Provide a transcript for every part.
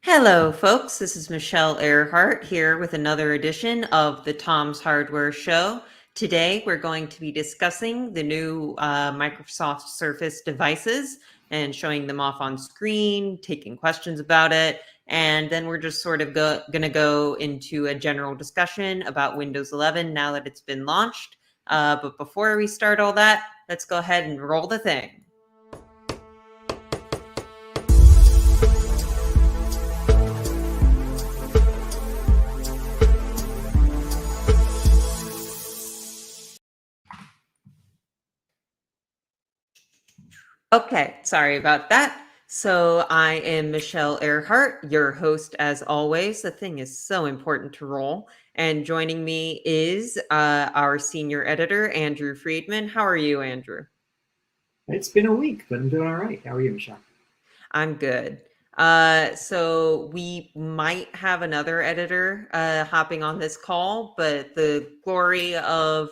Hello, folks. This is Michelle Earhart here with another edition of the Tom's Hardware Show. Today, we're going to be discussing the new Microsoft Surface devices and showing them off on screen, taking questions about it, and then we're just sort of going to go into a general discussion about Windows 11 now that it's been launched. But before we start all that, let's go ahead and roll the thing. Okay, sorry about that. So I am Michelle Earhart, your host as always. The thing is so important to roll. And joining me is our senior editor, Andrew Friedman. How are you, Andrew? It's been a week, but I'm doing all right. How are you, Michelle? I'm good. So we might have another editor hopping on this call, but the glory of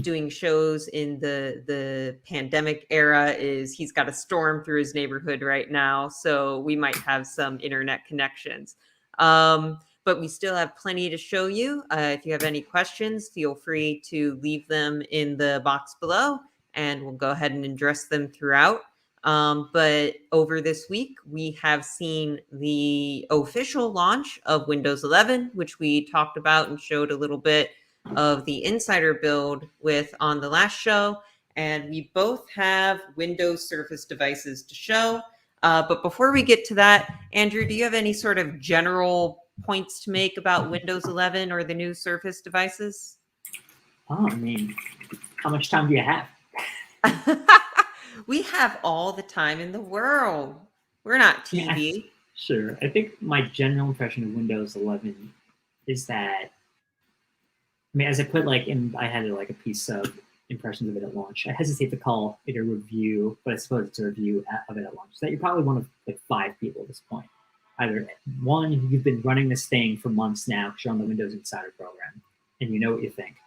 doing shows in the pandemic era is he's got a storm through his neighborhood right now, so we might have some internet connections. But we still have plenty to show you. If you have any questions, feel free to leave them in the box below, and we'll go ahead and address them throughout. But over this week, we have seen the official launch of Windows 11, which we talked about and showed a little bit of the insider build with on the last show. And we both have Windows Surface devices to show. But before we get to that, Andrew, do you have any sort of general points to make about Windows 11 or the new Surface devices? Oh, I mean, how much time do you have? We have all the time in the world. We're not I mean, TV. sure. I think my general impression of Windows 11 is that, I mean, as I put I had like a piece of impressions of it at launch. I hesitate to call it a review, but I suppose it's a review of it at launch. That you're probably one of like 5 people at this point. Either one, you've been running this thing for months now because you're on the Windows Insider program, and you know what you think.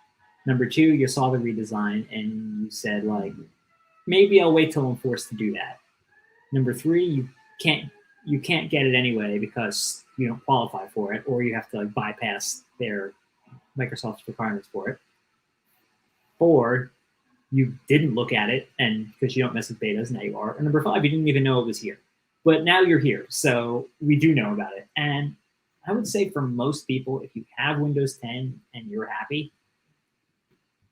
Number two, you saw the redesign and you said like, maybe I'll wait till I'm forced to do that. Number three, can't you can't get it anyway because you don't qualify for it, or you have to like bypass their Microsoft's requirements for it. Four, you didn't look at it, and because you don't mess with betas, now you are. And number five, you didn't even know it was here, but now you're here, so we do know about it. And I would say for most people, if you have Windows 10 and you're happy,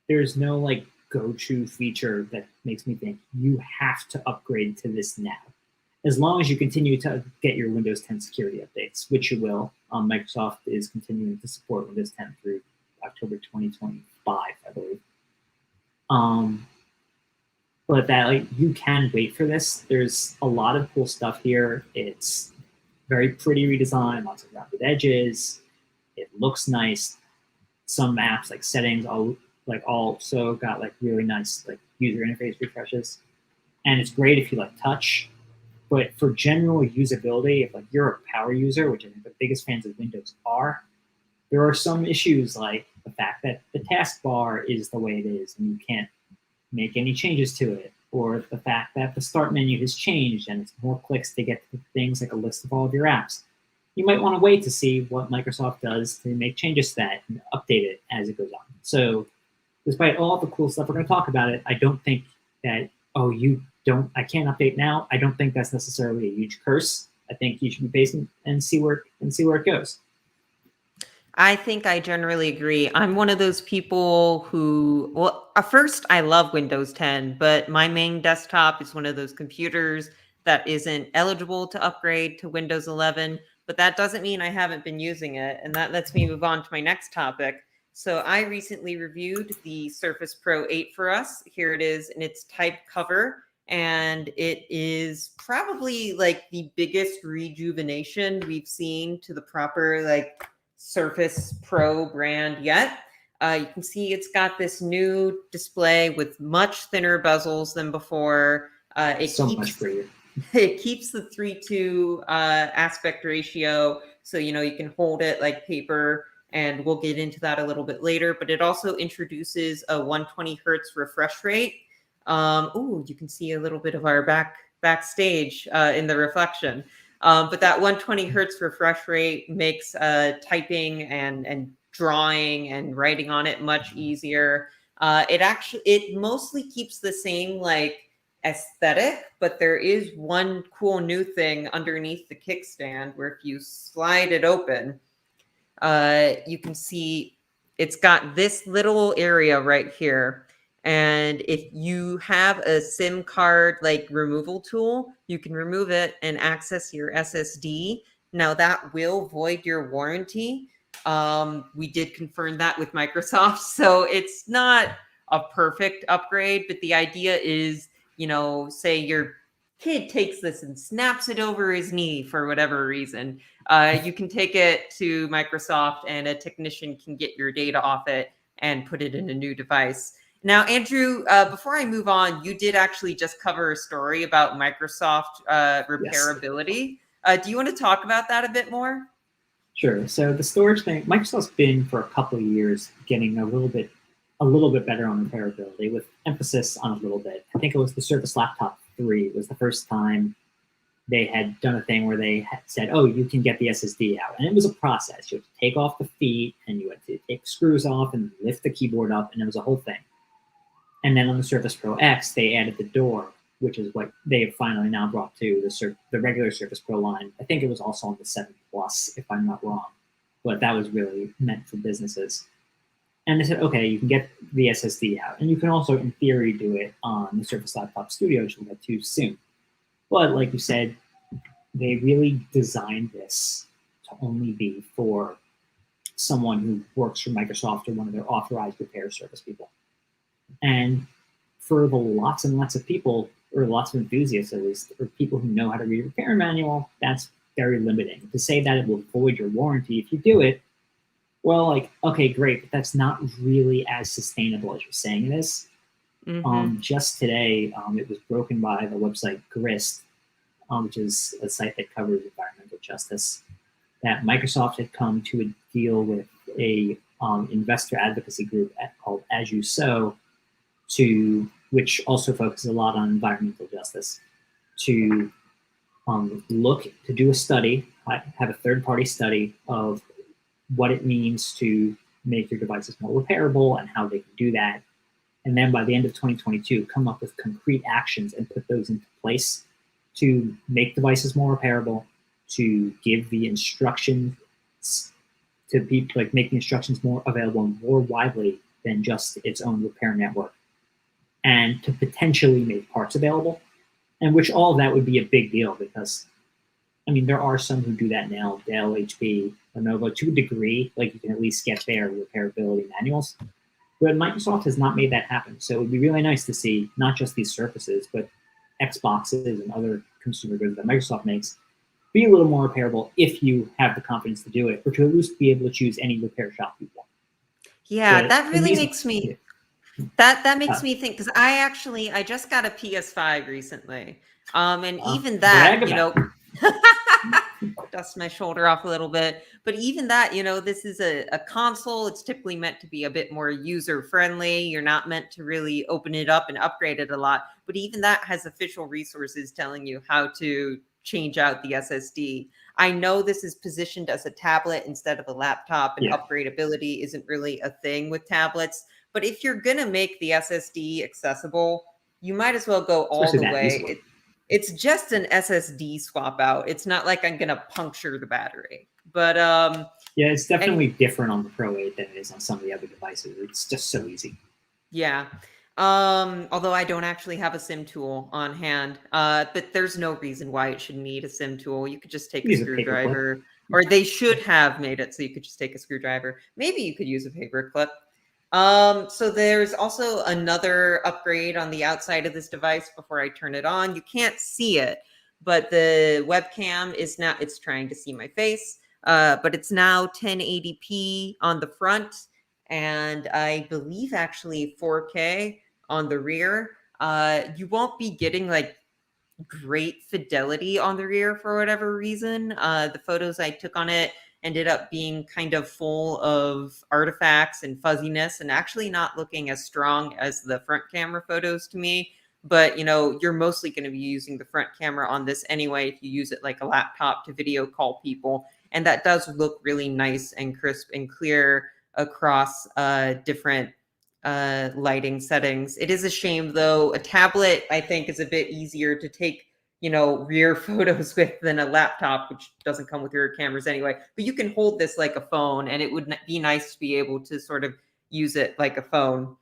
there's no like go-to feature that makes me think you have to upgrade to this now. As long as you continue to get your Windows 10 security updates, which you will. Microsoft is continuing to support Windows 10 through October 2025, I believe. But that like you can wait for this. There's a lot of cool stuff here. It's very pretty redesign, lots of rounded edges. It looks nice. Some apps like settings also got like really nice like user interface refreshes, and it's great if you like touch. But for general usability, if like you're a power user, which I think the biggest fans of Windows are, there are some issues like the fact that the taskbar is the way it is and you can't make any changes to it, or the fact that the start menu has changed and it's more clicks to get to things like a list of all of your apps. You might want to wait to see what Microsoft does to make changes to that and update it as it goes on. So despite all the cool stuff we're going to talk about it, I don't think that, I can't update now. I don't think that's necessarily a huge curse. I think you should be patient and see where it goes. I think I generally agree. I'm one of those people who, well, at first I love Windows 10, but my main desktop is one of those computers that isn't eligible to upgrade to Windows 11. But that doesn't mean I haven't been using it. And that lets me move on to my next topic. So I recently reviewed the Surface Pro 8 for us. Here it is in its type cover. And it is probably like the biggest rejuvenation we've seen to the proper like Surface Pro brand yet. You can see it's got this new display with much thinner bezels than before. Much prettier. It keeps the 3:2 aspect ratio, so you can hold it like paper, and we'll get into that a little bit later. But it also introduces a 120 hertz refresh rate. You can see a little bit of our backstage in the reflection. But that 120 hertz refresh rate makes typing and drawing and writing on it much easier. It mostly keeps the same like aesthetic, but there is one cool new thing underneath the kickstand where if you slide it open, you can see it's got this little area right here. And if you have a SIM card like removal tool, you can remove it and access your SSD. Now that will void your warranty. We did confirm that with Microsoft. So it's not a perfect upgrade, but the idea is, say your kid takes this and snaps it over his knee for whatever reason. You can take it to Microsoft and a technician can get your data off it and put it in a new device. Now, Andrew, before I move on, you did actually just cover a story about Microsoft repairability. Do you want to talk about that a bit more? Sure. So the storage thing, Microsoft's been for a couple of years getting a little bit better on repairability, with emphasis on a little bit. I think it was the Surface Laptop 3 was the first time they had done a thing where they had said, oh, you can get the SSD out. And it was a process. You had to take off the feet and you had to take screws off and lift the keyboard up, and it was a whole thing. And then on the Surface Pro X, they added the door, which is what they have finally now brought to the regular Surface Pro line. I think it was also on the 7 Plus, if I'm not wrong. But that was really meant for businesses. And they said, okay, you can get the SSD out. And you can also, in theory, do it on the Surface Laptop Studio, which we'll get to soon. But like you said, they really designed this to only be for someone who works for Microsoft or one of their authorized repair service people. And for the lots and lots of people, or lots of enthusiasts at least, or people who know how to read a repair manual, that's very limiting. To say that it will void your warranty if you do it, well, like, okay, great, but that's not really as sustainable as you're saying it is. Mm-hmm. Just today, it was broken by the website Grist, which is a site that covers environmental justice, that Microsoft had come to a deal with a investor advocacy group called As You Sow, which also focuses a lot on environmental justice, to do a study, have a third-party study of what it means to make your devices more repairable and how they can do that. And then by the end of 2022, come up with concrete actions and put those into place to make devices more repairable, to give the instructions to people, like make the instructions more available more widely than just its own repair network, and to potentially make parts available. And which all of that would be a big deal because, I mean, there are some who do that now, Dell, HP, Lenovo, to a degree, like you can at least get their repairability manuals. But Microsoft has not made that happen. So it would be really nice to see not just these Surfaces, but Xboxes and other consumer goods that Microsoft makes be a little more repairable if you have the confidence to do it, or to at least be able to choose any repair shop you want. Yeah, that really makes me... That makes me think, because I just got a PS5 recently, and even that, dust my shoulder off a little bit. But even that, this is a console. It's typically meant to be a bit more user friendly. You're not meant to really open it up and upgrade it a lot. But even that has official resources telling you how to change out the SSD. I know this is positioned as a tablet instead of a laptop, and upgradability isn't really a thing with tablets. But if you're going to make the SSD accessible, you might as well go all the way. It's just an SSD swap out. It's not like I'm going to puncture the battery. But yeah, it's definitely different on the Pro 8 than it is on some of the other devices. It's just so easy. Yeah. Although I don't actually have a SIM tool on hand, but there's no reason why it should need a SIM tool. You could just take a screwdriver, or they should have made it so you could just take a screwdriver. Maybe you could use a paper clip. So there's also another upgrade on the outside of this device before I turn it on. You can't see it, but the webcam is now, it's trying to see my face, but it's now 1080p on the front, and I believe actually 4K on the rear. You won't be getting like great fidelity on the rear for whatever reason. The photos I took on it ended up being kind of full of artifacts and fuzziness, and actually not looking as strong as the front camera photos to me. but you're mostly going to be using the front camera on this anyway if you use it like a laptop to video call people. And that does look really nice and crisp and clear across different lighting settings. It is a shame, though. A tablet, I think, is a bit easier to take rear photos with than a laptop, which doesn't come with rear cameras anyway. But you can hold this like a phone, and it would be nice to be able to sort of use it like a phone.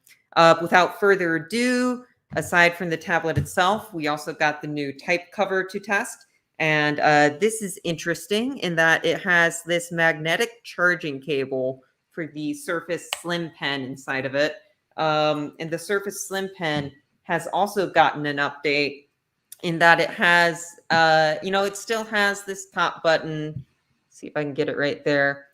Without further ado, aside from the tablet itself, we also got the new type cover to test. And this is interesting in that it has this magnetic charging cable for the Surface Slim Pen inside of it. And the Surface Slim Pen has also gotten an update in that it has, it still has this top button. Let's see if I can get it right there,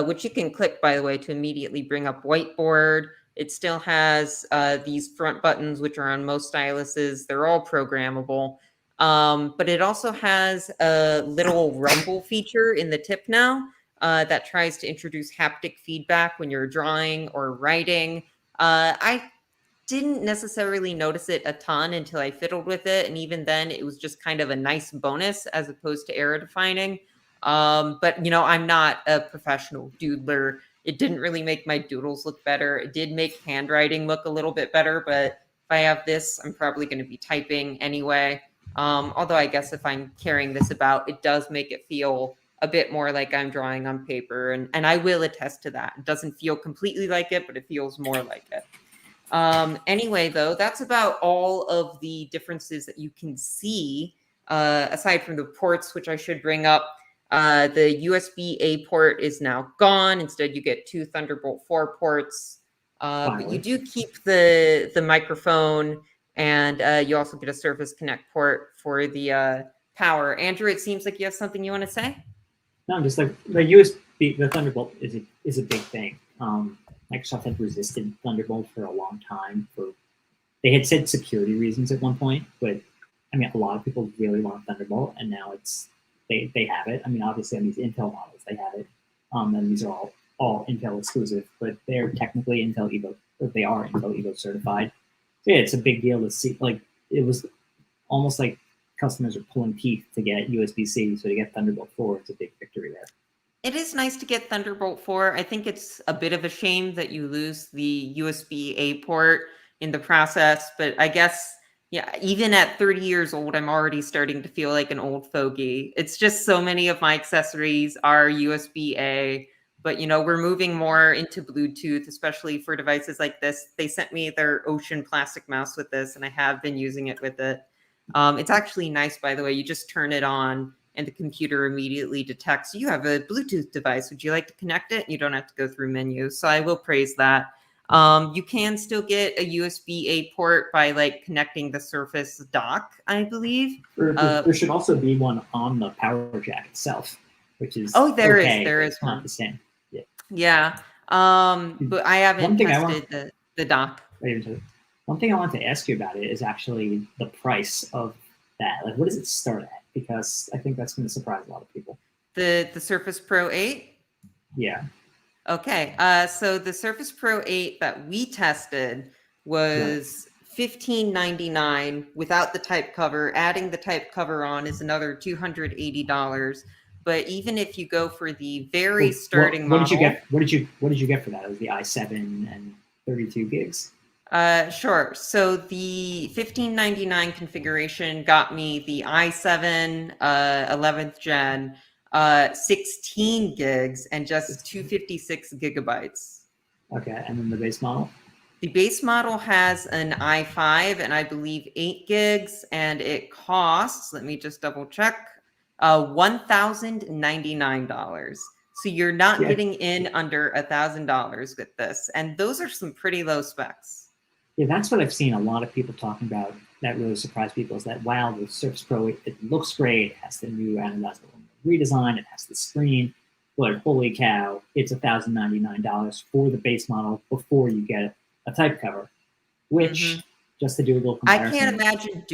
which you can click, by the way, to immediately bring up whiteboard. It still has these front buttons, which are on most styluses. They're all programmable. But it also has a little rumble feature in the tip now that tries to introduce haptic feedback when you're drawing or writing. I didn't necessarily notice it a ton until I fiddled with it. And even then, it was just kind of a nice bonus as opposed to error defining. But, I'm not a professional doodler. It didn't really make my doodles look better. It did make handwriting look a little bit better. But if I have this, I'm probably going to be typing anyway. Although I guess if I'm carrying this about, it does make it feel a bit more like I'm drawing on paper. And I will attest to that. It doesn't feel completely like it, but it feels more like it. Anyway, though, that's about all of the differences that you can see, aside from the ports, which I should bring up. The USB-A port is now gone. Instead, you get 2 Thunderbolt 4 ports. But you do keep the microphone, and you also get a Surface Connect port for the power. Andrew, it seems like you have something you want to say? No, just like the USB, the Thunderbolt is a big thing. Microsoft had resisted Thunderbolt for a long time. They had said security reasons at one point, but I mean, a lot of people really want Thunderbolt, and now they have it. I mean, obviously on these Intel models, they have it, and these are all Intel exclusive, but they're technically Intel Evo, or they are Intel Evo certified. So yeah, it's a big deal to see. Like, it was almost like customers are pulling teeth to get USB-C, so to get Thunderbolt 4, it's a big victory there. It is nice to get Thunderbolt 4. I think it's a bit of a shame that you lose the USB-A port in the process, but I guess, yeah, even at 30 years old, I'm already starting to feel like an old fogey. It's just so many of my accessories are USB-A, but we're moving more into Bluetooth, especially for devices like this. They sent me their Ocean plastic mouse with this, and I have been using it with it. It's actually nice, by the way. You just turn it on, and the computer immediately detects you have a Bluetooth device. Would you like to connect it? You don't have to go through menus. So I will praise that. You can still get a USB-A port by connecting the Surface dock, I believe. There should also be one on the power jack itself, which is there okay, is one. Not the same. Yeah. But I haven't tested the dock. One thing I want to ask you about it is actually the price of that. Like, what does it start at? Because I think that's going to surprise a lot of people. The Surface Pro 8? Yeah. Okay. So the Surface Pro 8 that we tested was $15.99 without the type cover. Adding the type cover on is another $280. But even if you go for the starting model, what did you get for that? It was the i7 and 32 gigs. Sure. So the $15.99 configuration got me the i7 11th gen, 16 gigs, and just 256 gigabytes. Okay, and then the base model? The base model has an i5 and I believe 8 gigs, and it costs, let me just double check, $1,099. So you're not getting in under $1,000 with this. And those are some pretty low specs. Yeah, that's what I've seen a lot of people talking about that really surprised people, is that, wow, the Surface Pro, it looks great. It has the new anodizable redesign. It has the screen. But holy cow, it's $1,099 for the base model before you get a type cover, which, just to do a little comparison. I can't imagine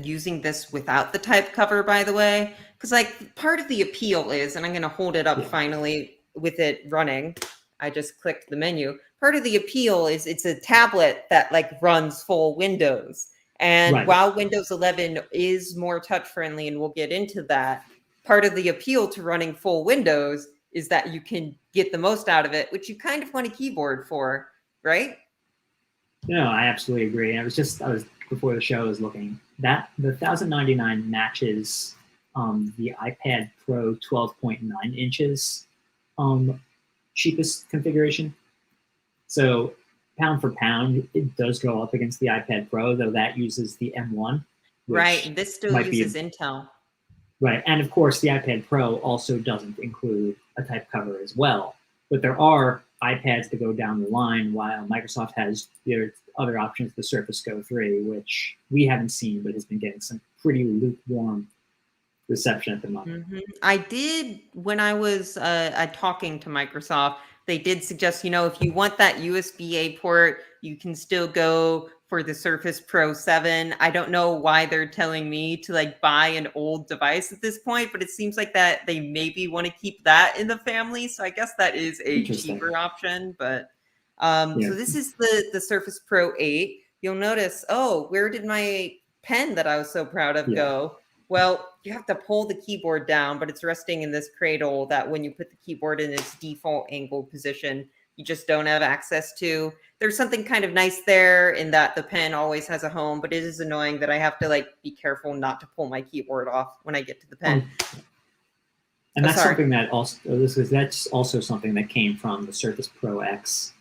using this without the type cover, by the way, because part of the appeal is, and I'm going to hold it up finally with it running. I just clicked the menu. Part of the appeal is it's a tablet that runs full Windows. And Right. while Windows 11 is more touch friendly, and we'll get into that, part of the appeal to running full Windows is that you can get the most out of it, which you kind of want a keyboard for, right? No, I absolutely agree. I was before the show, I was looking that the 1099 matches the iPad Pro 12.9 inches cheapest configuration. So pound for pound, it does go up against the iPad Pro, though that uses the M1, Right. which And this still might uses be Intel. right. And of course, the iPad Pro also doesn't include a type cover as well. But there are iPads that go down the line, while Microsoft has their other options, the Surface Go 3, which we haven't seen, but has been getting some pretty lukewarm reception at the moment. I did, when I was talking to Microsoft, they did suggest, if you want that USB-A port, you can still go for the Surface Pro 7. I don't know why they're telling me to like buy an old device at this point, but it seems like that they maybe want to keep that in the family. So I guess that is a Interesting. cheaper option. But Yeah. so this is the Surface Pro 8. You'll notice, oh, where did my pen that I was so proud of Yeah. go? Well, you have to pull the keyboard down, but it's resting in this cradle that when you put the keyboard in its default angle position, you just don't have access to. There's something kind of nice there in that the pen always has a home, but it is annoying that I have to like be careful not to pull my keyboard off when I get to the pen. And that's something that that's also something that came from the Surface Pro X,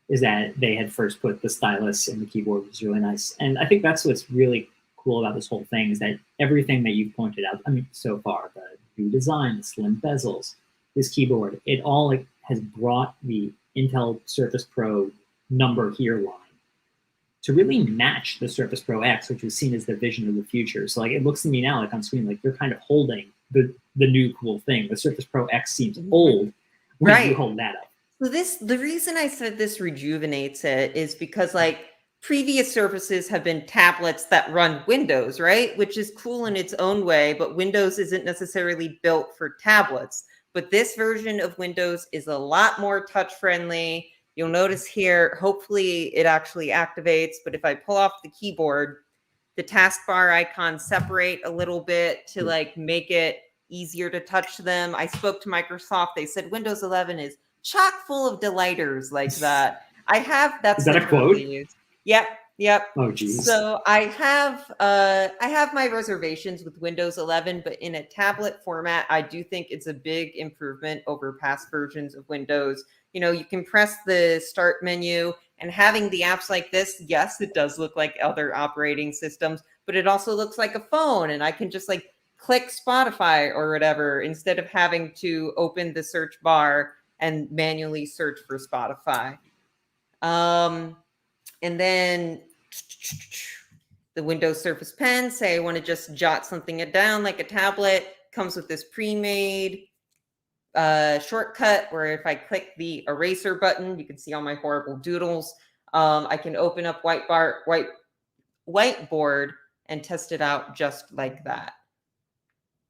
is that they had first put the stylus in the keyboard, which is really nice. And I think that's what's really cool about this whole thing, is that everything that you've pointed out, I mean, so far, the new design, the slim bezels, this keyboard, it all has brought the Intel Surface Pro number here line to really match the Surface Pro X, which was seen as the vision of the future. So like, it looks to me now, like on screen, like you're kind of holding the new cool thing. The Surface Pro X seems old when you hold that up. So the reason I said this rejuvenates it is because like previous Surfaces have been tablets that run Windows, right? Which is cool in its own way, but Windows isn't necessarily built for tablets. But this version of Windows is a lot more touch friendly. You'll notice here, hopefully it actually activates, but if I pull off the keyboard, the taskbar icons separate a little bit to like make it easier to touch them. I spoke to Microsoft. They said Windows 11 is chock full of delighters like that. That's is that a quote? Yep. Oh geez. So I have my reservations with Windows 11, but in a tablet format, I do think it's a big improvement over past versions of Windows. You can press the start menu, and having the apps like this, yes, it does look like other operating systems, but it also looks like a phone, and I can just like click Spotify or whatever instead of having to open the search bar and manually search for Spotify. And then the Windows Surface Pen, say I want to just jot something down like a tablet, comes with this pre-made shortcut where if I click the eraser button, you can see all my horrible doodles. I can open up whiteboard and test it out just like that.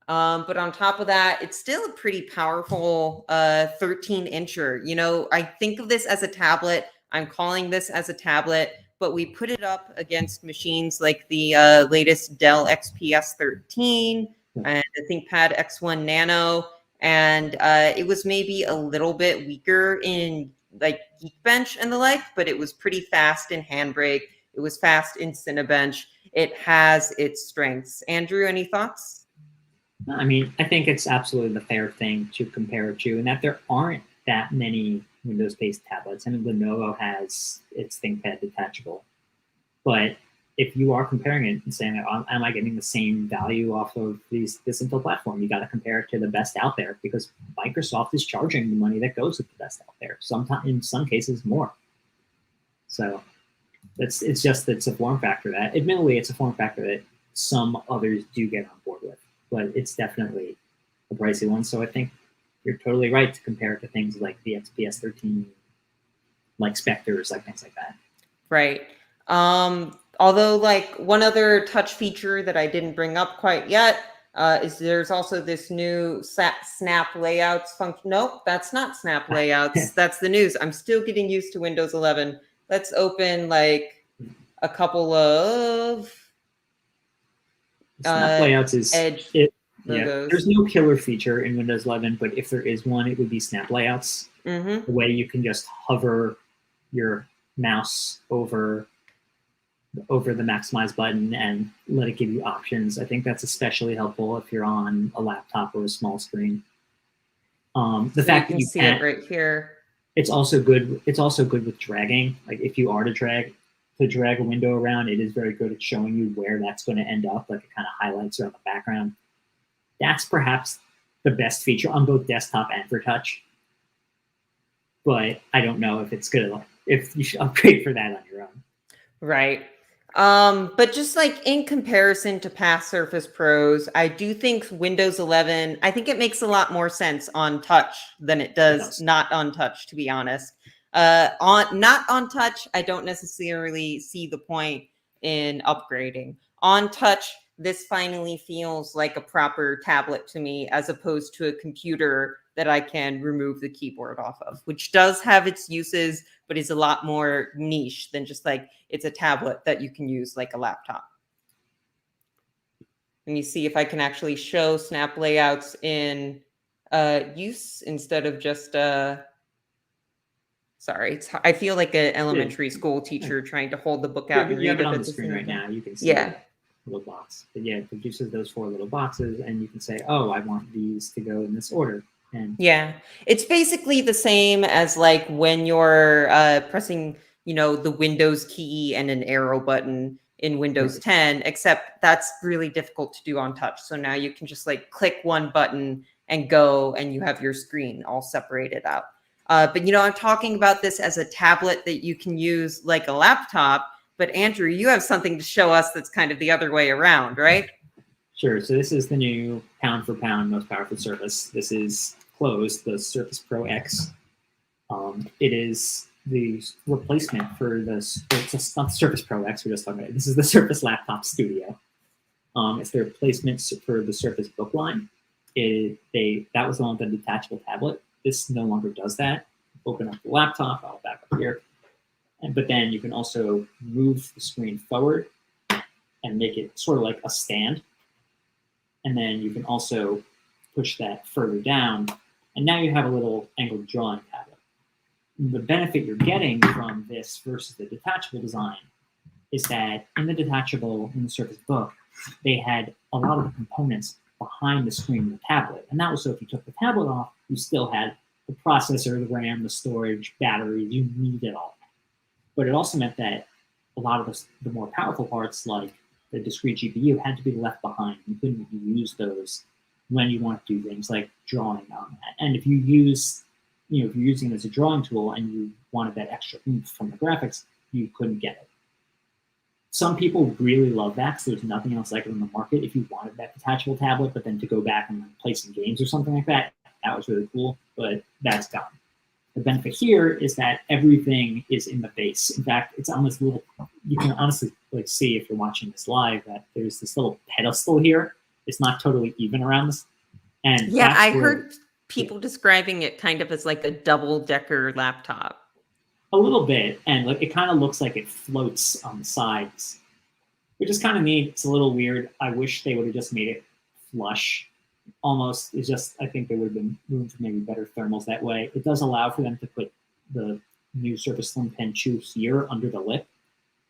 But on top of that, it's still a pretty powerful 13-incher. I think of this as a tablet. I'm calling this as a tablet, but we put it up against machines like the latest Dell XPS 13 and the ThinkPad X1 Nano. And it was maybe a little bit weaker in like Geekbench and the like, but it was pretty fast in Handbrake. It was fast in Cinebench. It has its strengths. Andrew, any thoughts? I mean, I think it's absolutely the fair thing to compare it to, and that there aren't that many Windows-based tablets. I mean, Lenovo has its ThinkPad detachable. But if you are comparing it and saying, am I getting the same value off of this Intel platform? You got to compare it to the best out there, because Microsoft is charging the money that goes with the best out there. Sometimes, in some cases, more. So it's a form factor that, admittedly, it's a form factor that some others do get on board with, but it's definitely a pricey one. So I think you're totally right to compare it to things like the XPS 13, like Spectres, like things like that. Right. Although, like, one other touch feature that I didn't bring up quite yet is there's also this new snap layouts function. Nope, that's not snap layouts. That's the news. I'm still getting used to Windows 11. Let's open like a couple of Snap layouts is Edge it. Yeah, logos. there's no killer feature in Windows 11, but if there is one, it would be snap layouts. Mm-hmm. The way you can just hover your mouse over the maximize button and let it give you options. I think that's especially helpful if you're on a laptop or a small screen. The So fact you that you see can't, it right here. it's also good. It's also good with dragging. Like if you are to drag a window around, it is very good at showing you where that's going to end up. Like it kind of highlights around the background. That's perhaps the best feature on both desktop and for touch. But I don't know if it's good. If you should upgrade for that on your own. Right. But just like in comparison to past Surface Pros, I do think Windows 11, I think it makes a lot more sense on touch than it does not on touch, to be honest. On not on touch, I don't necessarily see the point in upgrading. On touch, this finally feels like a proper tablet to me, as opposed to a computer that I can remove the keyboard off of, which does have its uses, but is a lot more niche than just like it's a tablet that you can use like a laptop. Let me see if I can actually show snap layouts in use instead of just sorry, I feel like an elementary school teacher trying to hold the book out and you read have it it on at the the screen same right time. now. You can see Yeah. little box. But yeah, it produces those 4 little boxes, and you can say, "Oh, I want these to go in this order." And yeah, it's basically the same as like when you're pressing, the Windows key and an arrow button in Windows 10, except that's really difficult to do on touch. So now you can just like click one button and go, and you have your screen all separated out. But I'm talking about this as a tablet that you can use like a laptop. But Andrew, you have something to show us that's kind of the other way around, right? Sure. So this is the new pound for pound most powerful Surface. This is closed, the Surface Pro X. It is the replacement for it's not the Surface Pro X we're just talking about. This is the Surface Laptop Studio. It's the replacement for the Surface Book line. That was the one with the detachable tablet. This no longer does that. Open up the laptop. I'll back up here. But then you can also move the screen forward and make it sort of like a stand. And then you can also push that further down. And now you have a little angled drawing tablet. The benefit you're getting from this versus the detachable design is that in the Surface Book, they had a lot of the components behind the screen of the tablet. And that was so if you took the tablet off, you still had the processor, the RAM, the storage, batteries, you need it all. But it also meant that a lot of the more powerful parts, like the discrete GPU, had to be left behind. You couldn't use those when you want to do things like drawing on that. And if you're using it as a drawing tool and you wanted that extra oomph from the graphics, you couldn't get it. Some people really love that because there's nothing else like it on the market. If you wanted that detachable tablet, but then to go back and play some games or something like that, that was really cool, but that's gone. The benefit here is that everything is in the base. In fact, it's on this little, you can honestly see if you're watching this live that there's this little pedestal here. It's not totally even around this. And yeah, I heard people describing it kind of as like a double-decker laptop. A little bit, and it kind of looks like it floats on the sides, which is kind of neat. It's a little weird. I wish they would have just made it flush. Almost, it's just, I think there would have been room for maybe better thermals that way. It does allow for them to put the new Surface Slim Pen 2 here under the lip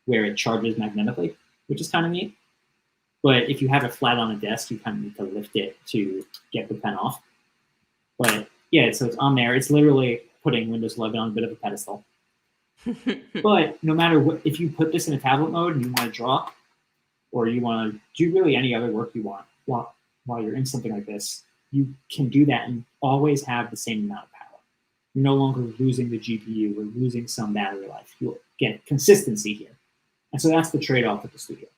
where it charges magnetically, which is kind of neat. But if you have it flat on a desk, you kind of need to lift it to get the pen off. But yeah, so it's on there. It's literally putting Windows 11 on a bit of a pedestal. But no matter what, if you put this in a tablet mode and you want to draw, or you want to do really any other work you want while you're in something like this, you can do that and always have the same amount of power. You're no longer losing the GPU or losing some battery life. You'll get consistency here. And so that's the trade-off with the Studio.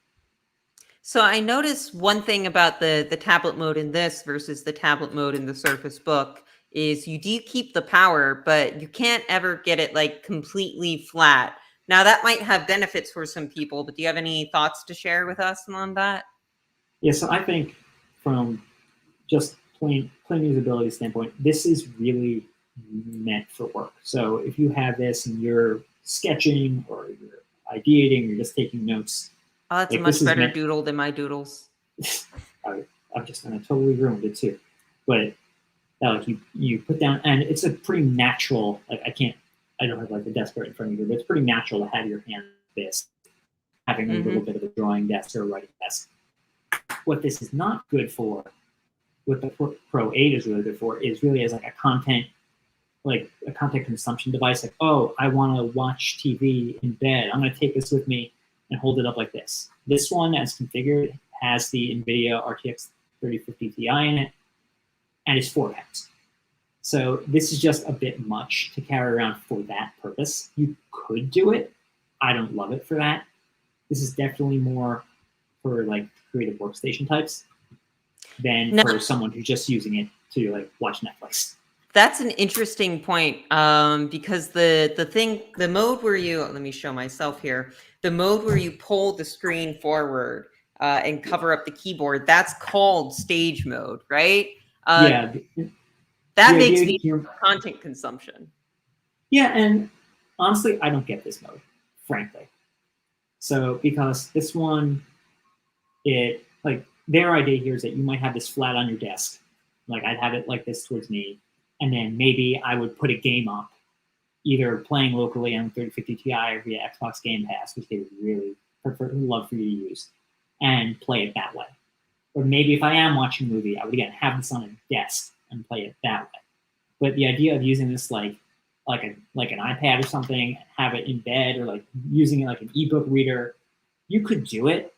So I noticed one thing about the tablet mode in this versus the tablet mode in the Surface Book is you do keep the power, but you can't ever get it like completely flat. Now that might have benefits for some people, but do you have any thoughts to share with us on that? Yeah, so I think from just plain usability standpoint, this is really meant for work. So if you have this and you're sketching or you're ideating, you're just taking notes. Oh, that's a much better doodle than my doodles. I'm just gonna totally ruined it too. But like you put down, and it's a pretty natural. Like I don't have like the desk right in front of you, but it's pretty natural to have your hand like this, having a little bit of a drawing desk or a writing desk. What this is not good for, what the Pro 8 is really good for, is really as like a content consumption device. Like, oh, I want to watch TV in bed. I'm going to take this with me and hold it up like this. This one, as configured, has the NVIDIA RTX 3050 Ti in it, and it's 4 pounds. So this is just a bit much to carry around for that purpose. You could do it. I don't love it for that. This is definitely more for like creative workstation types than for someone who's just using it to like watch Netflix. That's an interesting point, because the mode where you, let me show myself here, the mode where you pull the screen forward and cover up the keyboard, that's called stage mode, right? Yeah. That makes me content consumption. Yeah, and honestly, I don't get this mode, frankly. So because this one, it like their idea here is that you might have this flat on your desk. Like I'd have it like this towards me, and then maybe I would put a game up, either playing locally on 3050 Ti or via Xbox Game Pass, which they would really love for you to use, and play it that way. Or maybe if I am watching a movie, I would again have this on a desk and play it that way. But the idea of using this like an iPad or something, have it in bed, or like using it like an ebook reader, you could do it,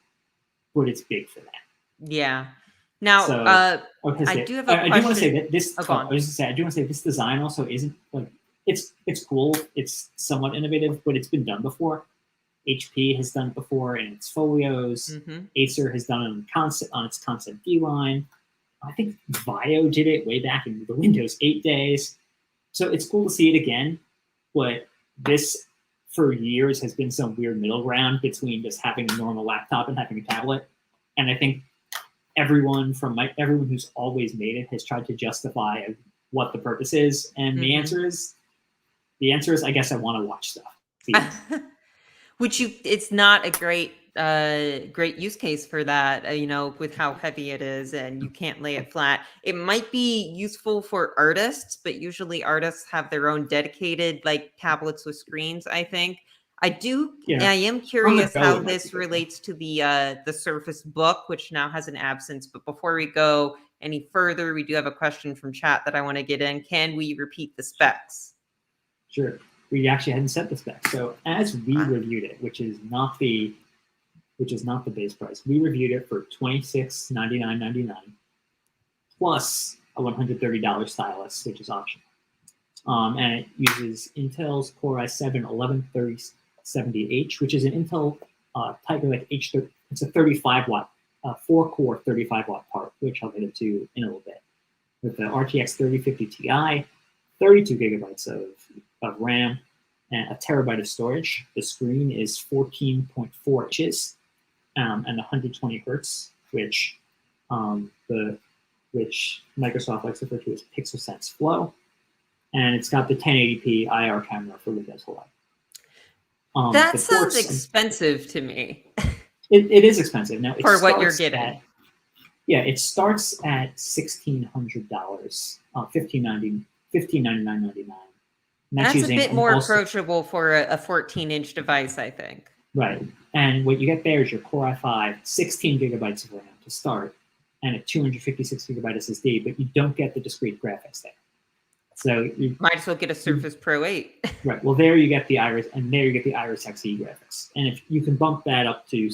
but it's big for that. Yeah. Now, so, I do have a question. I do want to say that this. I was going to say I do want to say this design also isn't like it's cool. It's somewhat innovative, but it's been done before. HP has done it before in its folios. Acer has done it on its Concept D line. I think Vio did it way back in the Windows 8 days. So it's cool to see it again, but this for years has been some weird middle ground between just having a normal laptop and having a tablet. And I think everyone who's always made it has tried to justify what the purpose is. And the answer is, I guess I want to watch stuff. It's not a great use case for that, with how heavy it is and you can't lay it flat. It might be useful for artists, but usually artists have their own dedicated like tablets with screens, I think. I am curious how this relates to the Surface Book, which now has an absence. But before we go any further, we do have a question from chat that I want to get in. Can we repeat the specs? Sure. We actually hadn't set the specs. So as we reviewed it, which is not the base price, we reviewed it for $2699.99 plus a $130 stylus, which is optional. And it uses Intel's Core i7 113070H, which is an Intel Tiger Lake H30. It's a 35 watt, 4-core 35 watt part, which I'll get into in a little bit. With the RTX 3050 Ti, 32 gigabytes of RAM, and a terabyte of storage. The screen is 14.4 inches and 120 hertz, which Microsoft likes to refer to as Pixel Sense Flow. And it's got the 1080p IR camera for Windows Hello. That sounds expensive to me. It is expensive. Now, for what you're getting. It starts at $1,600, $1,599.99. That's a bit more approachable for a 14-inch device, I think. Right. And what you get there is your Core i5, 16 gigabytes of RAM to start, and a 256 gigabyte SSD, but you don't get the discrete graphics there. So you might as well get a Surface Pro 8. Right. Well, there you get the Iris, and there you get the Iris Xe graphics. And if you can bump that up to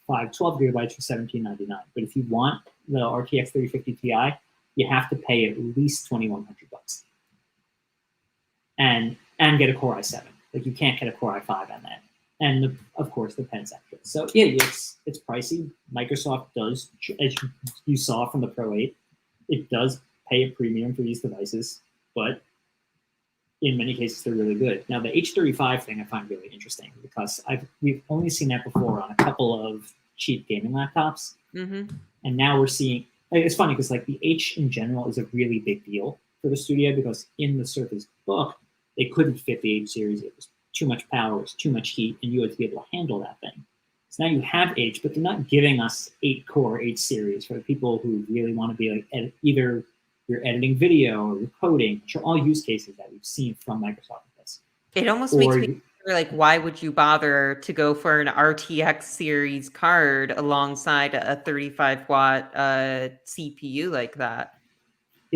12 gigabytes for $17.99. But if you want the RTX 3050 Ti, you have to pay at least $2,100. And get a Core i7. Like, you can't get a Core i5 on that. And of course the pen's extra. So yeah, it's pricey. Microsoft does, as you saw from the Pro 8, it does pay a premium for these devices, but in many cases they're really good. Now the H35 thing I find really interesting because we've only seen that before on a couple of cheap gaming laptops, and now we're seeing. It's funny because like the H in general is a really big deal for the studio because in the Surface Book they couldn't fit the H series. It was too much power, it was too much heat, and you had to be able to handle that thing. So now you have H, but they're not giving us 8-core H series for the people who really want to be like either you're editing video or you're coding, which are all use cases that we've seen from Microsoft with this. It almost makes Or me wonder, like, why would you bother to go for an RTX series card alongside a 35-watt CPU like that?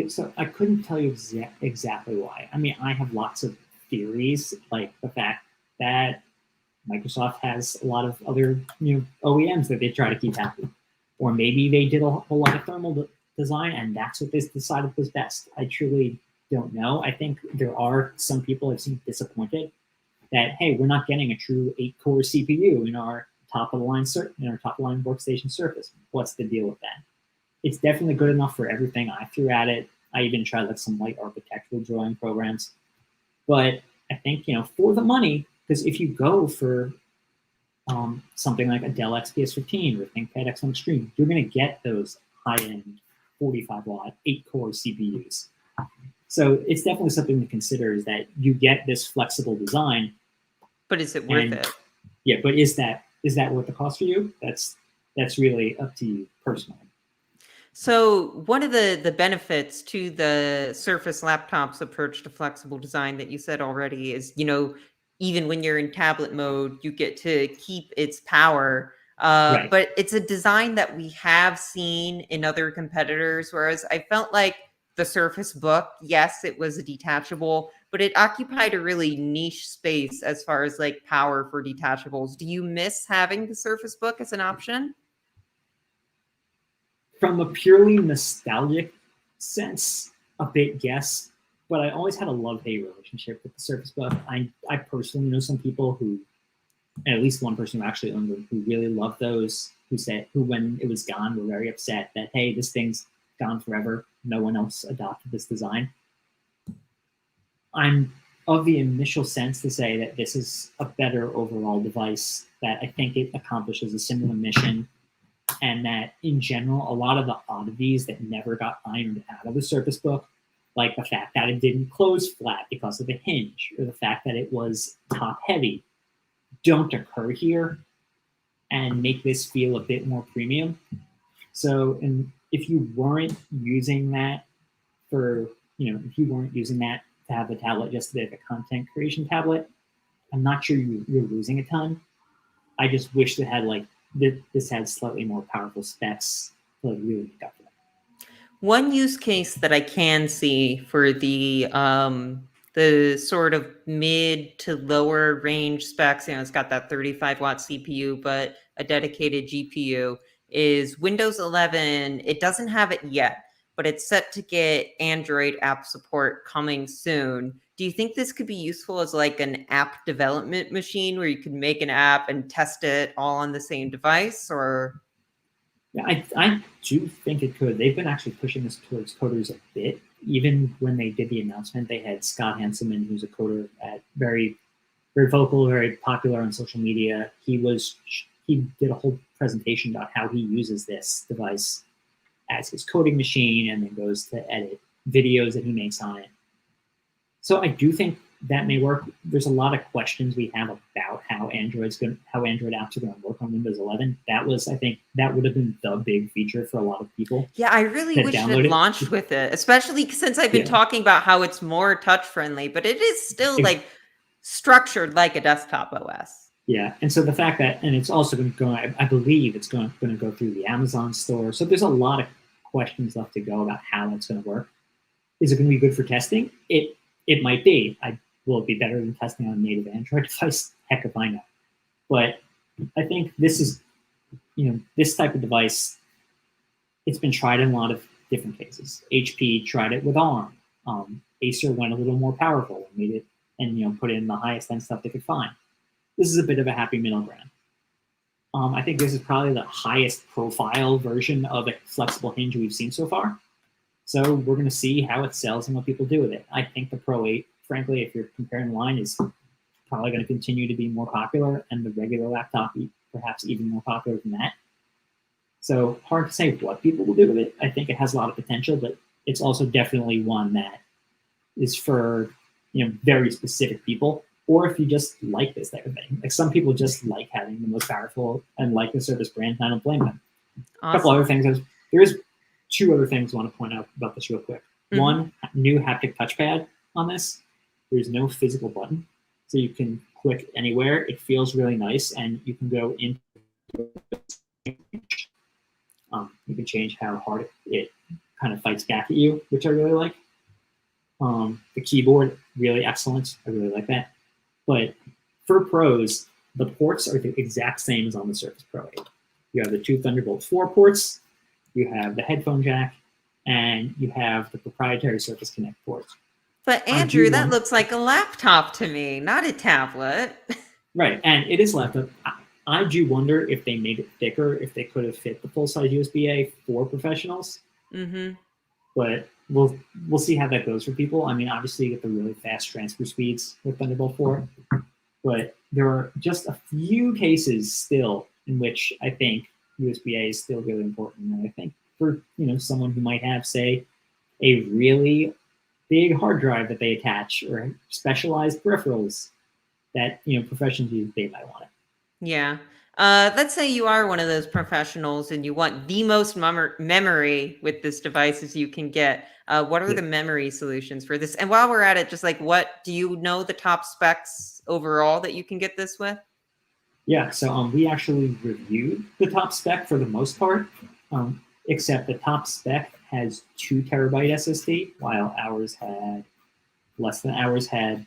so I couldn't tell you exactly why. I mean, I have lots of theories, like the fact that Microsoft has a lot of other OEMs that they try to keep happy, or maybe they did a whole lot of thermal design and that's what they decided was best. I truly don't know. I think there are some people I've seen disappointed that, hey, we're not getting a true 8-core CPU in our top of the line workstation Surface. What's the deal with that? It's definitely good enough for everything I threw at it. I even tried like some light architectural drawing programs, but I think for the money, because if you go for something like a Dell XPS 15 or ThinkPad X1 Extreme, you're going to get those high-end 45-watt 8-core CPUs. So it's definitely something to consider, is that you get this flexible design. But is it worth it? Yeah, but is that worth the cost for you? That's really up to you personally. So one of the benefits to the Surface laptop's approach to flexible design that you said already is, even when you're in tablet mode, you get to keep its power. Right. But it's a design that we have seen in other competitors, whereas I felt like the Surface Book, yes, it was a detachable, but it occupied a really niche space as far as like power for detachables. Do you miss having the Surface Book as an option? From a purely nostalgic sense, a bit yes, but I always had a love-hate relationship with the Surface Book. I personally know some people who, and at least one person who actually owned them, who really loved those, who when it was gone were very upset that, hey, this thing's gone forever. No one else adopted this design. I'm of the initial sense to say that this is a better overall device, that I think it accomplishes a similar mission, and that in general, a lot of the oddities that never got ironed out of the Surface Book, like the fact that it didn't close flat because of the hinge, or the fact that it was top heavy, don't occur here and make this feel a bit more premium. So, and if you weren't using that if you weren't using that to have the tablet just a bit of a content creation tablet, I'm not sure you're losing a ton. I just wish that this had slightly more powerful specs to really make up for that. One use case that I can see for the sort of mid to lower range specs, it's got that 35-watt CPU, but a dedicated GPU, is Windows 11. It doesn't have it yet, but it's set to get Android app support coming soon. Do you think this could be useful as like an app development machine where you can make an app and test it all on the same device, or? Yeah, I do think it could. They've been actually pushing this towards coders a bit. Even when they did the announcement, they had Scott Hanselman, who's a coder at very, very vocal, very popular on social media. He did a whole presentation about how he uses this device as his coding machine and then goes to edit videos that he makes on it. So I do think that may work. There's a lot of questions we have about how Android apps are going to work on Windows 11. I think that would have been the big feature for a lot of people. Yeah, I really wish it launched with it, especially since I've been talking about how it's more touch friendly, but it is still like structured like a desktop OS. Yeah, and so the fact that, and it's also going to go, I believe it's going to go through the Amazon store. So there's a lot of questions left to go about how that's going to work. Is it going to be good for testing? It might be. Will it be better than testing on a native Android device? Heck if I know. But I think this is, this type of device, it's been tried in a lot of different cases. HP tried it with ARM. Acer went a little more powerful and made it, and put in the highest end stuff they could find. This is a bit of a happy middle ground. I think this is probably the highest profile version of a flexible hinge we've seen so far. So we're going to see how it sells and what people do with it. I think the Pro 8, frankly, if you're comparing line, is probably going to continue to be more popular, and the regular laptop perhaps even more popular than that. So hard to say what people will do with it. I think it has a lot of potential, but it's also definitely one that is for very specific people. or if you just like this type of thing. Like some people just like having the most powerful and like the Surface brand, and I don't blame them. Awesome. A couple other things. There is two other things I want to point out about this real quick. Mm-hmm. One, new haptic touchpad on this. There's no physical button, so you can click anywhere. It feels really nice, and you can go into you can change how hard it kind of fights back at you, which I really like. The keyboard, really excellent. I really like that. But for pros, the ports are the exact same as on the Surface Pro 8. You have the two Thunderbolt 4 ports, you have the headphone jack, and you have the proprietary Surface Connect ports. But Andrew, that looks like a laptop to me, not a tablet. Right, and it is laptop. I do wonder if they made it thicker, if they could have fit the full-size USB-A for professionals. Mm-hmm. But we'll see how that goes for people. I mean, obviously you get the really fast transfer speeds with Thunderbolt 4, but there are just a few cases still in which I think USB-A is still really important. And I think for someone who might have, say, a really big hard drive that they attach or specialized peripherals that professionals use, they might want it. Yeah. Let's say you are one of those professionals and you want the most memory with this device as you can get. What are the memory solutions for this? And while we're at it, just like what do you know the top specs overall that you can get this with? Yeah, so we actually reviewed the top spec for the most part, except the top spec has 2 terabyte SSD, while ours had less than ours had.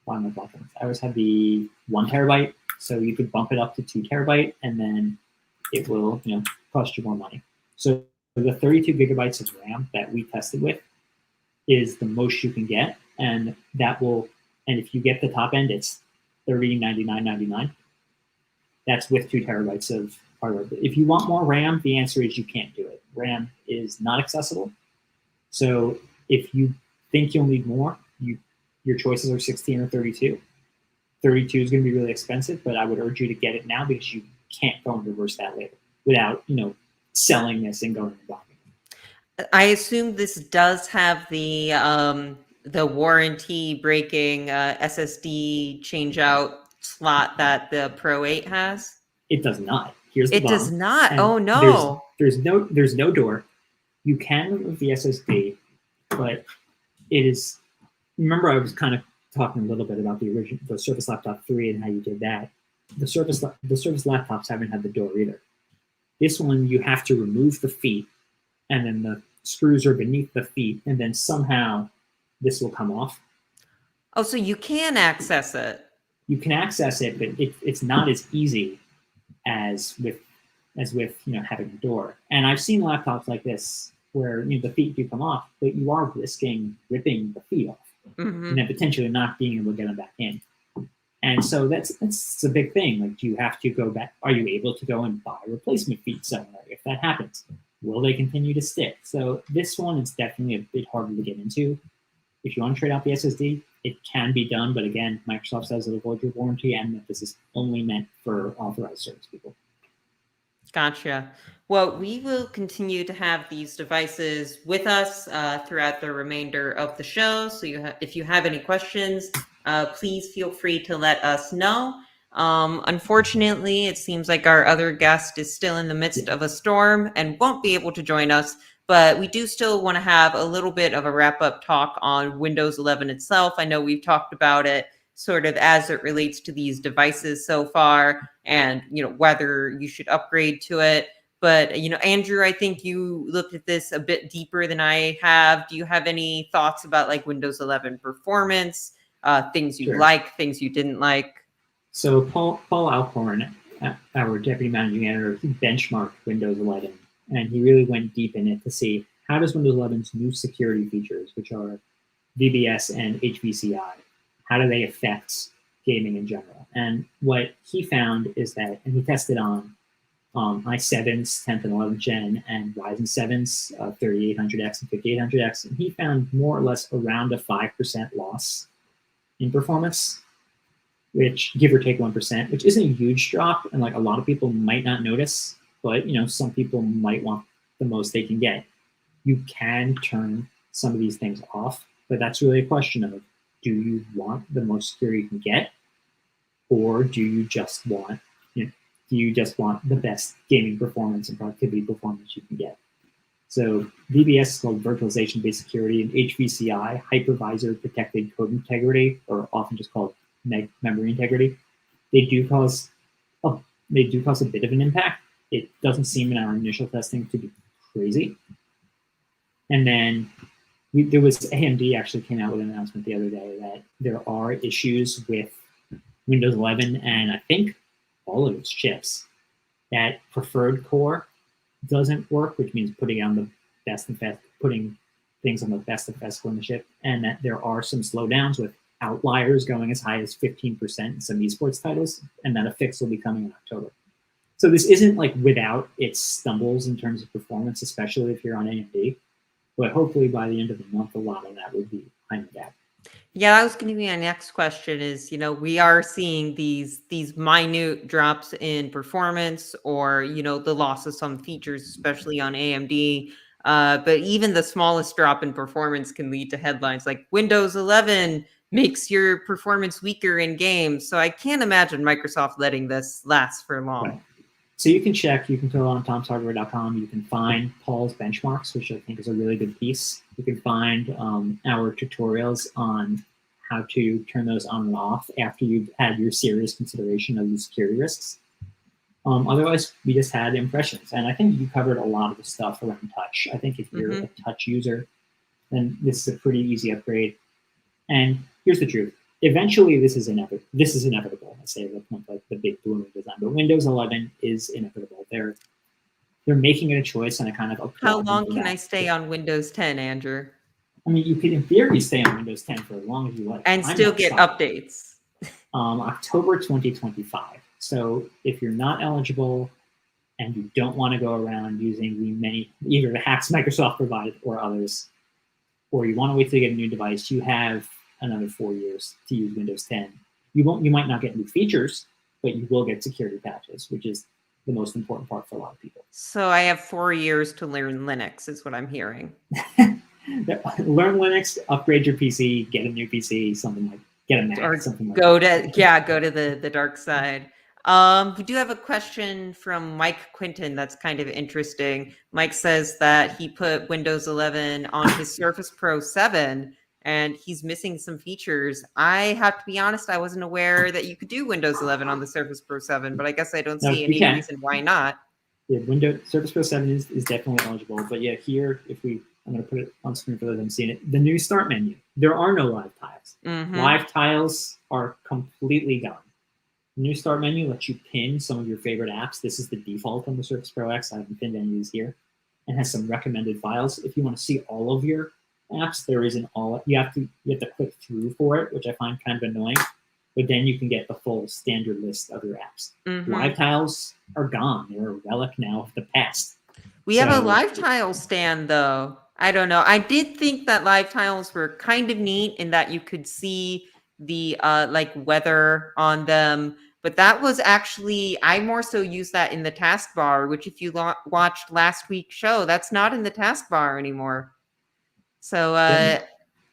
Ours had the 1 terabyte. So you could bump it up to 2 terabyte, and then it will, cost you more money. So the 32 gigabytes of RAM that we tested with is the most you can get, and if you get the top end, it's $3099.99. That's with 2 terabytes of hardware. But if you want more RAM, the answer is you can't do it. RAM is not accessible. So if you think you'll need more, your choices are 16 or 32. 32 is going to be really expensive, but I would urge you to get it now because you can't go and reverse that later without, selling this and going and buying it. I assume this does have the warranty breaking SSD change out slot that the Pro 8 has. It does not. Here's the It bomb. does not. Oh no. There's no door. You can remove the SSD, but it is. Remember, I was kind of talking a little bit about the Surface Laptop 3 and how you did that. The Surface laptops haven't had the door either. This one, you have to remove the feet, and then the screws are beneath the feet, and then somehow this will come off. Oh, so you can access it. You can access it, but it's not as easy as with having a door. And I've seen laptops like this where the feet do come off, but you are risking ripping the feet off. Mm-hmm. And then potentially not being able to get them back in. And so that's a big thing. Like, do you have to go back? Are you able to go and buy replacement feet somewhere if that happens? Will they continue to stick? So this one is definitely a bit harder to get into. If you want to trade out the SSD, it can be done. But again, Microsoft says it'll avoid your warranty and that this is only meant for authorized service people. Gotcha. Well, we will continue to have these devices with us throughout the remainder of the show. So if you have any questions, please feel free to let us know. Unfortunately, it seems like our other guest is still in the midst of a storm and won't be able to join us. But we do still want to have a little bit of a wrap-up talk on Windows 11 itself. I know we've talked about it sort of as it relates to these devices so far and, whether you should upgrade to it. But, Andrew, I think you looked at this a bit deeper than I have. Do you have any thoughts about like Windows 11 performance, things you like, things you didn't like? So Paul Alcorn, our deputy managing editor, he benchmarked Windows 11, and he really went deep in it to see how does Windows 11's new security features, which are VBS and HVCI, how do they affect gaming in general? And what he found is that, and he tested on i7's 10th and 11th gen and Ryzen 7's 3800X and 5800X, and he found more or less around a 5% loss in performance, which give or take 1%, which isn't a huge drop, and like a lot of people might not notice, but some people might want the most they can get. You can turn some of these things off, but that's really a question of, do you want the most security you can get, or do you just want the best gaming performance and productivity performance you can get? So VBS is called virtualization-based security, and HVCI, hypervisor protected code integrity, or often just called memory integrity. They do cause a bit of an impact. It doesn't seem in our initial testing to be crazy. And then there was AMD actually came out with an announcement the other day that there are issues with Windows 11 and I think all of its chips, that preferred core doesn't work, which means putting things on the best and best core in the chip, and that there are some slowdowns with outliers going as high as 15% in some esports titles, and that a fix will be coming in October. So this isn't like without its stumbles in terms of performance, especially if you're on AMD, but hopefully by the end of the month, a lot of that would be behind the gap. Yeah, that was going to be my next question is, we are seeing these minute drops in performance or, the loss of some features, especially on AMD. But even the smallest drop in performance can lead to headlines like Windows 11 makes your performance weaker in games. So I can't imagine Microsoft letting this last for long. Right. So you can go on tomshardware.com. You can find Paul's benchmarks, which I think is a really good piece. You can find our tutorials on how to turn those on and off after you've had your serious consideration of the security risks. Otherwise, we just had impressions. And I think you covered a lot of the stuff around touch. I think if you're a touch user, then this is a pretty easy upgrade. And here's the truth. Eventually, this is inevitable. I say the point like the big blooming design, but Windows 11 is inevitable. They're making it a choice, and I kind of how long can I stay on Windows 10, Andrew? I mean, you could in theory stay on Windows 10 for as long as you like, and still get updates. October 2025. So if you're not eligible and you don't want to go around using either the hacks Microsoft provided or others, or you want to wait till you get a new device, you have another 4 years to use Windows 10. You might not get new features, but you will get security patches, which is the most important part for a lot of people. So I have 4 years to learn Linux, is what I'm hearing. Learn Linux, upgrade your PC, get a new PC, get a Mac, or something like go that. go to the dark side. We do have a question from Mike Quinton that's kind of interesting. Mike says that he put Windows 11 on his Surface Pro 7 and he's missing some features. I have to be honest, I wasn't aware that you could do Windows 11 on the Surface Pro 7, but I guess I don't see any reason why not. Yeah, Surface Pro 7 is definitely eligible. But yeah, here, I'm going to put it on screen for those who haven't seen it. The new start menu. There are no live tiles. Live tiles are completely gone. The new start menu lets you pin some of your favorite apps. This is the default on the Surface Pro X. I haven't pinned any of these here. And has some recommended files. If you want to see all of your apps, there isn't all. You have to click through for it, which I find kind of annoying. But then you can get the full standard list of your apps. Live tiles are gone. They're a relic now of the past. We have a live tile stand, though. I don't know. I did think that live tiles were kind of neat in that you could see the weather on them. But that was actually, I more so used that in the taskbar, which if you watched last week's show, that's not in the taskbar anymore. So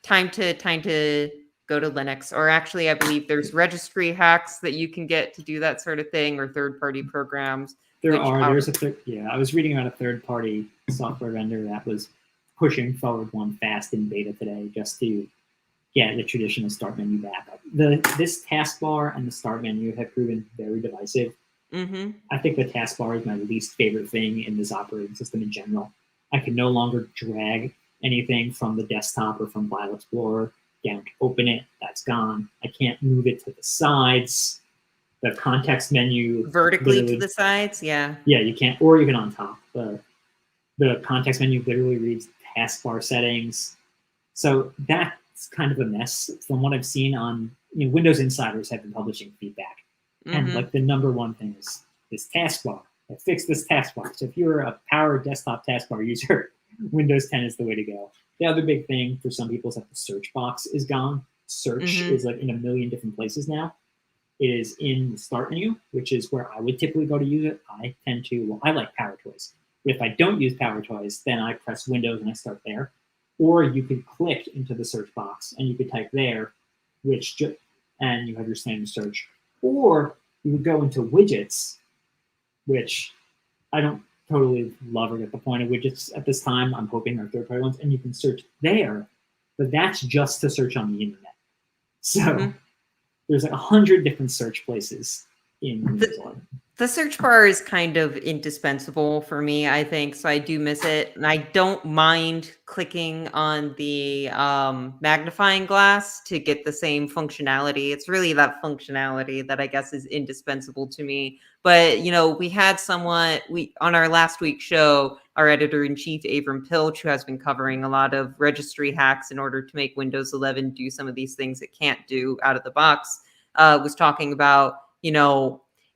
time to go to Linux. Or actually, I believe there's registry hacks that you can get to do that sort of thing, or third-party programs. I was reading about a third-party software vendor that was pushing forward one fast in beta today just to get the traditional start menu back up. This taskbar and the start menu have proven very divisive. I think the taskbar is my least favorite thing in this operating system in general. I can no longer drag anything from the desktop or from File Explorer down to open it. That's gone. I can't move it to the sides. The context menu vertically to the sides, yeah, you can't, or even on top. The context menu literally reads taskbar settings, so that's kind of a mess. From what I've seen on Windows Insiders have been publishing feedback, and like the number one thing is this taskbar. I fixed this taskbar. So if you're a power desktop taskbar user, Windows 10 is the way to go. The other big thing for some people is that the search box is gone. Search is like in a million different places now. It is in the start menu, which is where I would typically go to use it. I like PowerToys. If I don't use PowerToys, then I press Windows and I start there. Or you could click into the search box and you could type there, and you have your standard search. Or you would go into widgets, which I don't totally love or get the point of widgets at this time. I'm hoping they're third-party ones, and you can search there, but that's just to search on the internet. So Mhm. there's like 100 different search places in Windows 11. The search bar is kind of indispensable for me, I think, so I do miss it, and I don't mind clicking on the magnifying glass to get the same functionality. It's really that functionality that I guess is indispensable to me. But we had someone we on our last week's show, our editor-in-chief Avram Pilch, who has been covering a lot of registry hacks in order to make Windows 11 do some of these things it can't do out of the box, was talking about,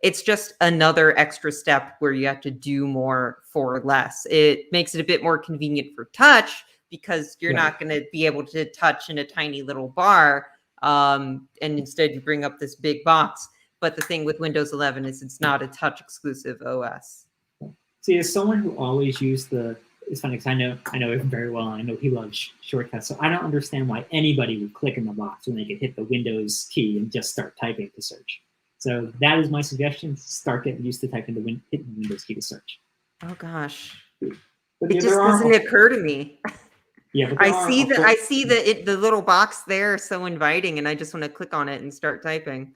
it's just another extra step where you have to do more for less. It makes it a bit more convenient for touch because you're Right. not going to be able to touch in a tiny little bar. And instead you bring up this big box. But the thing with Windows 11 is it's not a touch exclusive OS. See, as someone who always used it's funny because I know him very well, and I know he loves shortcuts. So I don't understand why anybody would click in the box when they could hit the Windows key and just start typing to search. So that is my suggestion: start getting used to typing hitting the Windows key to search. Oh gosh, But it just doesn't occur to me. Yeah, but I see the little box there, so inviting, and I just want to click on it and start typing.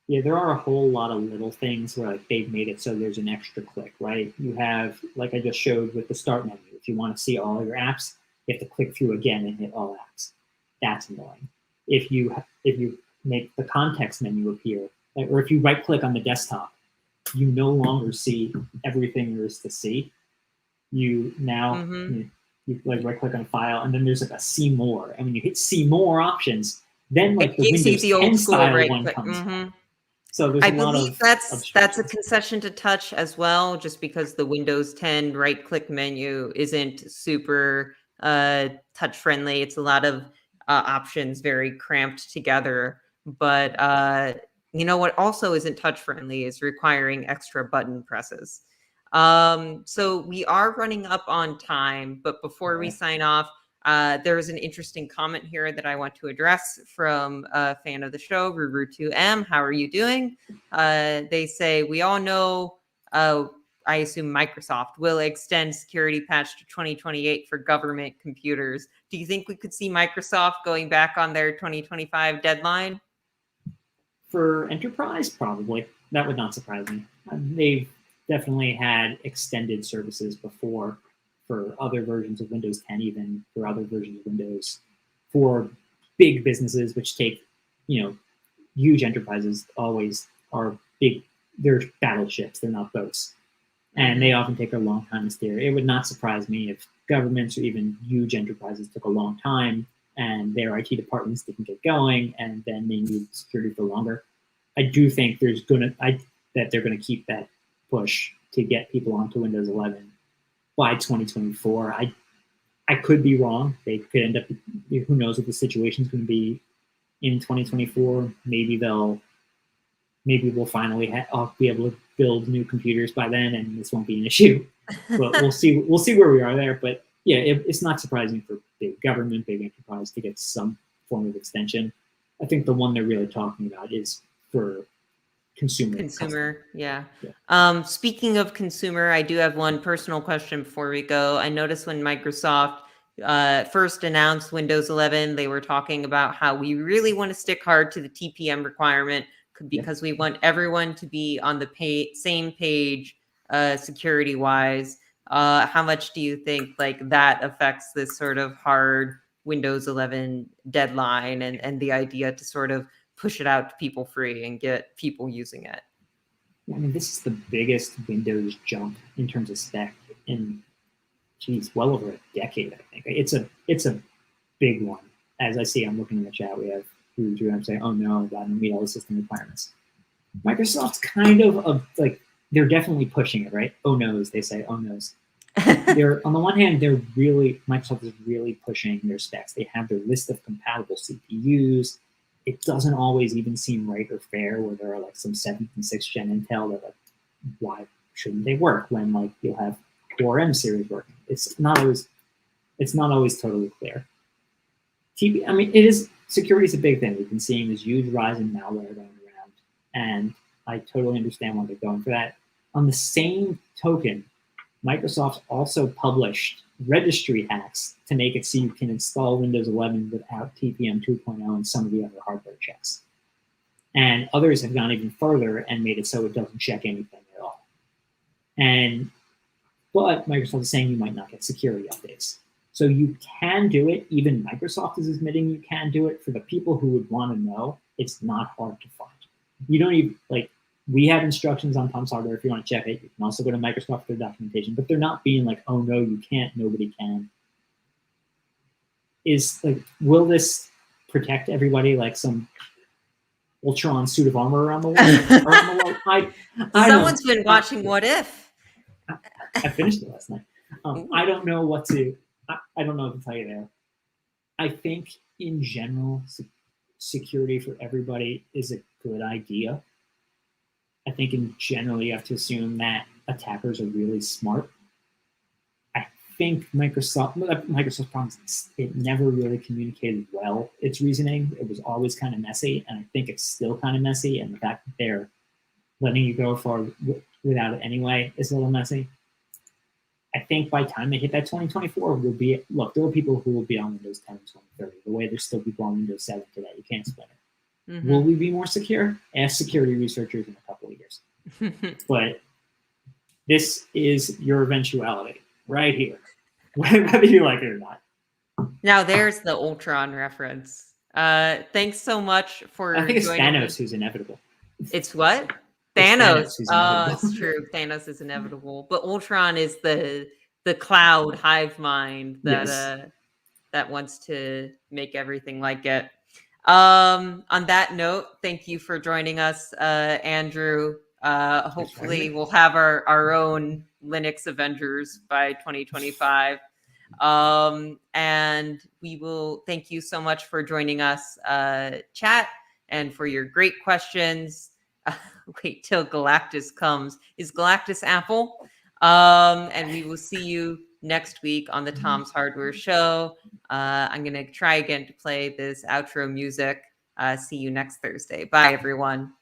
Yeah, there are a whole lot of little things where like they've made it so there's an extra click, right? You have, like I just showed with the start menu, if you want to see all your apps, you have to click through again and hit all apps. That's annoying. If you make the context menu appear, or if you right click on the desktop, you no longer see everything there is to see. You now you like right click on a file, and then there's like a see more, and when you hit see more options, then like the Windows 10 style one comes up. So there's I a lot believe of that's a concession to touch as well, just because the Windows 10 right-click menu isn't super touch friendly. It's a lot of options very cramped together. But what also isn't touch friendly is requiring extra button presses. So we are running up on time, but before we sign off, there's an interesting comment here that I want to address from a fan of the show, Ruru2M. How are you doing? They say, we all know, I assume Microsoft will extend security patch to 2028 for government computers. Do you think we could see Microsoft going back on their 2025 deadline? For enterprise, probably. That would not surprise me. They've definitely had extended services before for other versions of Windows 10, even for other versions of Windows, for big businesses, which take, huge enterprises always are big. They're battleships, they're not boats. And they often take a long time to steer. It would not surprise me if governments or even huge enterprises took a long time and their IT departments didn't get going, and then they need security for longer. I do think that they're gonna keep that push to get people onto Windows 11 by 2024. I could be wrong. They could end up. Who knows what the situation is going to be in 2024? Maybe we'll finally be able to build new computers by then, and this won't be an issue. But we'll see. We'll see where we are there. But yeah, it's not surprising for big government, big enterprise to get some form of extension. I think the one they're really talking about is for consumer. Yeah. Speaking of consumer, I do have one personal question before we go. I noticed when Microsoft first announced Windows 11, they were talking about how we really want to stick hard to the TPM requirement because we want everyone to be on the same page security wise. How much do you think like that affects this sort of hard Windows 11 deadline and the idea to sort of push it out to people free and get people using it? I mean, this is the biggest Windows jump in terms of spec in, well over a decade. I think it's a big one. As I see, I'm looking in the chat. We have I'm saying, "Oh no, I don't meet all the system requirements." Microsoft's kind of like they're definitely pushing it, right? Oh no's, they say. Oh no's. They're on the one hand, Microsoft is really pushing their specs. They have their list of compatible CPUs. It doesn't always even seem right or fair where there are like some 7th and 6th gen Intel that like, why shouldn't they work when like you'll have Core M series working? It's not always totally clear. Security is a big thing. We've been seeing this huge rise in malware going around, and I totally understand why they're going for that. On the same token, Microsoft also published registry hacks to make it so you can install Windows 11 without TPM 2.0 and some of the other hardware checks. And others have gone even further and made it so it doesn't check anything at all. But Microsoft is saying you might not get security updates. So you can do it. Even Microsoft is admitting you can do it. For the people who would want to know, it's not hard to find. You don't even, like, we have instructions on Tom's hardware if you want to check it. You can also go to Microsoft for their documentation, but they're not being like, oh no, you can't, nobody can. Will this protect everybody like some Ultron suit of armor around the world? Someone's been watching What If. I finished it last night. I don't know what to. I don't know what to tell you there. I think in general, security for everybody is a good idea. I think in general, you have to assume that attackers are really smart. I think Microsoft's problem is it never really communicated well its reasoning. It was always kind of messy, and I think it's still kind of messy. And the fact that they're letting you go far without it anyway is a little messy. I think by the time they hit that 2024, there are people who will be on Windows 10 in 2030. The way there's still people on Windows 7 today, you can't split it. Mm-hmm. Will we be more secure? Ask security researchers in a couple of years. But this is your eventuality right here, whether you like it or not. Now there's the Ultron reference. Thanks so much for I think it's Thanos who's inevitable. It's what? Thanos. Oh, it's true. Thanos is inevitable. But Ultron is the cloud hive mind that that wants to make everything like it. On that note, thank you for joining us, Andrew. Hopefully we'll have our own Linux Avengers by 2025. And we will thank you so much for joining us, chat, and for your great questions. Wait till Galactus comes. Is Galactus Apple? And we will see you next week on the Tom's Hardware Show. I'm going to try again to play this outro music. See you next Thursday. Bye, everyone.